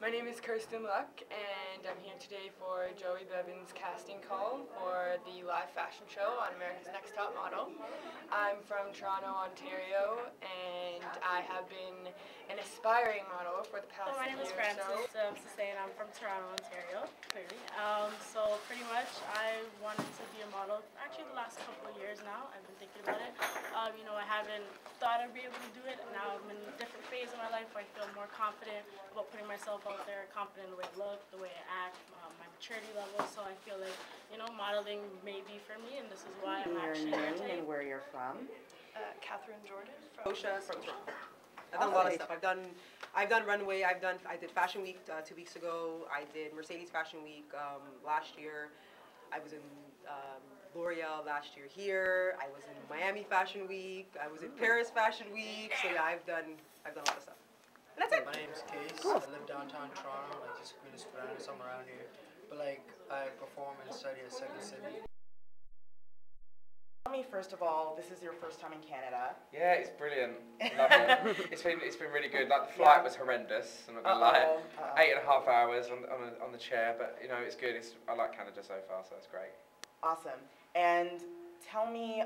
My name is Kirsten Luck, and I'm here today for Joey Bevan's casting call for the live fashion show on America's Next Top Model. I'm from Toronto, Ontario, and I have been an aspiring model for the past So my name is year or Frances so. and I'm from Toronto, Ontario, clearly. So pretty much I wanted to be a model actually the last couple of years now. I've been thinking about it. I haven't thought I'd be able to do it. Now I'm in a different phase of my life where I feel more confident about putting myself out there, confident in the way I look, the way I act, my maturity level. So I feel like, modeling may be for me, and this is why I'm actually here today. And where you're from? Catherine Jordan from Toronto. I've done a lot of stuff. I've done runway. I did Fashion Week 2 weeks ago. I did Mercedes Fashion Week last year. I was in L'Oreal last year here. I was in Miami Fashion Week. I was in Paris Fashion Week. So yeah, I've done a lot of stuff. And that's it. My name's Case. I live downtown Toronto, like just Queen's Grand, somewhere around here. But like I perform and study at Second City. Tell me first of all, this is your first time in Canada. Yeah, it's brilliant. Love it. It's been really good. Like the flight was horrendous. I'm not gonna lie. 8.5 hours on the chair, but it's good. I like Canada so far, so it's great. Awesome. And tell me,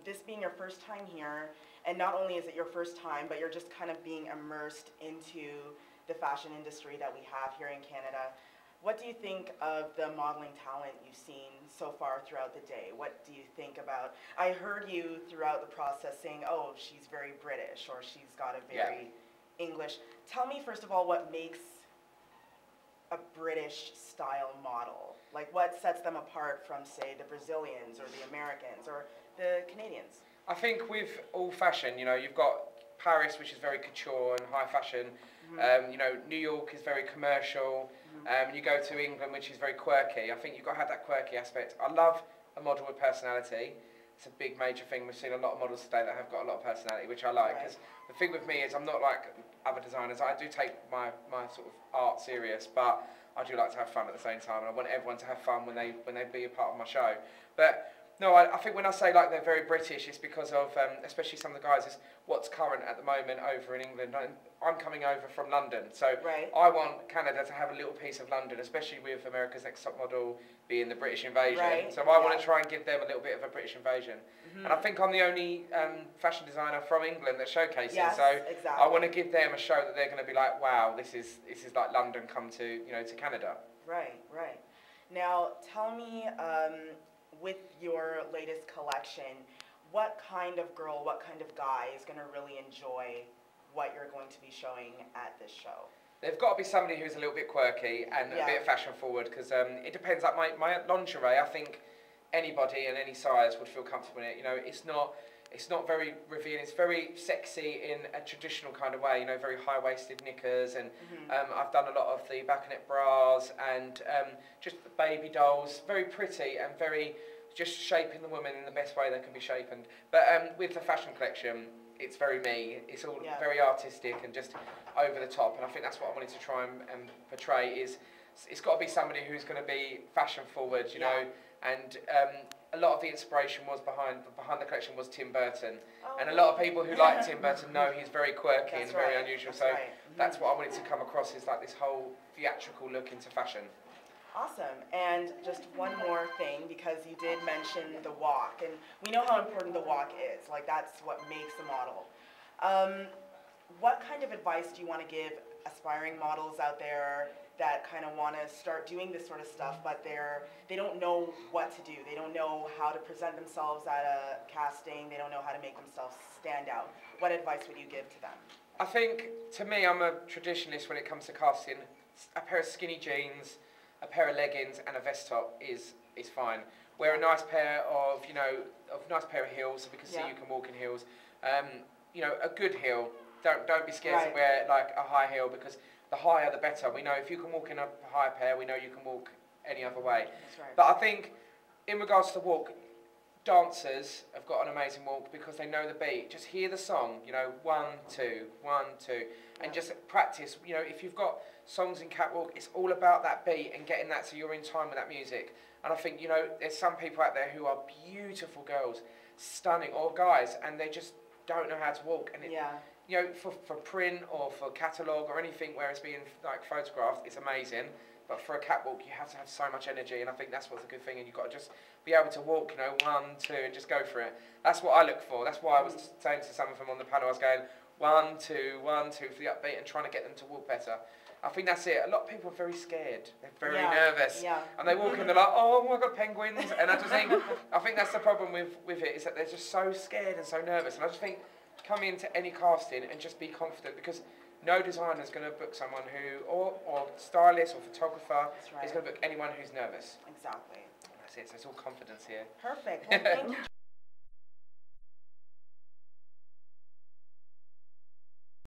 this being your first time here, and not only is it your first time, but you're just kind of being immersed into the fashion industry that we have here in Canada. What do you think of the modeling talent you've seen so far throughout the day? What do you think about, I heard you throughout the process saying, oh, she's very British, or she's got a very English. Tell me first of all what makes a British style model? Like what sets them apart from, say, the Brazilians or the Americans or the Canadians? I think with all fashion, you've got Paris, which is very couture and high fashion. New York is very commercial. You go to England, which is very quirky. I think you've got to have that quirky aspect. I love a model with personality. It's a big major thing. We've seen a lot of models today that have got a lot of personality, which I like. Because the thing with me is I'm not like other designers. I do take my sort of art serious, but I do like to have fun at the same time. And I want everyone to have fun when they be a part of my show. But no, I think when I say like they're very British, it's because of, especially some of the guys, is what's current at the moment over in England. I'm coming over from London, so I want Canada to have a little piece of London, especially with America's Next Top Model being the British invasion. So I want to try and give them a little bit of a British invasion. And I think I'm the only fashion designer from England that showcases. So I want to give them a show that they're going to be like, wow, this is like London come to to Canada. Right. Now tell me, with your latest collection, what kind of girl, what kind of guy is going to really enjoy what you're going to be showing at this show? They've got to be somebody who's a little bit quirky and a bit fashion forward, because it depends. Like my lingerie, I think anybody in any size would feel comfortable in it. It's not very revealing. It's very sexy in a traditional kind of way. Very high-waisted knickers, and I've done a lot of the back-neck bras and just the baby dolls. Very pretty and very just shaping the woman in the best way they can be shaped. But with the fashion collection, it's very me. It's all very artistic and just over the top. And I think that's what I wanted to try and portray. Is it's got to be somebody who's going to be fashion forward, you know. And a lot of the inspiration was behind the collection was Tim Burton, and a lot of people who like Tim Burton know he's very quirky and very unusual. That's what I wanted to come across, is like this whole theatrical look into fashion. Awesome. And just one more thing, because you did mention the walk, and we know how important the walk is. Like that's what makes a model. What kind of advice do you want to give aspiring models out there that kind of want to start doing this sort of stuff, but they don't know what to do. They don't know how to present themselves at a casting. They don't know how to make themselves stand out. What advice would you give to them? I think, to me, I'm a traditionalist when it comes to casting. A pair of skinny jeans, a pair of leggings, and a vest top is fine. Wear a nice pair of heels, so we can see you can walk in heels. A good heel. Don't be scared to wear like a high heel, because the higher the better. We know if you can walk in a high pair, we know you can walk any other way. But I think in regards to the walk, dancers have got an amazing walk because they know the beat. Just hear the song, 1, 2, 1, 2, and just practice. If you've got songs in catwalk, it's all about that beat and getting that so you're in time with that music. And I think, there's some people out there who are beautiful girls, stunning, or guys, and they just don't know how to walk. And you know, for print or for catalogue or anything where it's being like photographed, it's amazing. But for a catwalk, you have to have so much energy, and I think that's what's a good thing. And you've got to just be able to walk, you know, 1, 2, and just go for it. That's what I look for. That's why I was saying to some of them on the panel, I was going 1, 2, 1, 2 for the upbeat, and trying to get them to walk better. I think that's it. A lot of people are very scared. They're very nervous, and they walk in, they're like, oh my god, penguins. And I just think, I think that's the problem with it, is that they're just so scared and so nervous. And I just think, come into any casting and just be confident, because no designer is going to book someone who, or stylist or photographer, is going to book anyone who's nervous. Exactly. That's it. So it's all confidence here. Perfect. Well, thank you.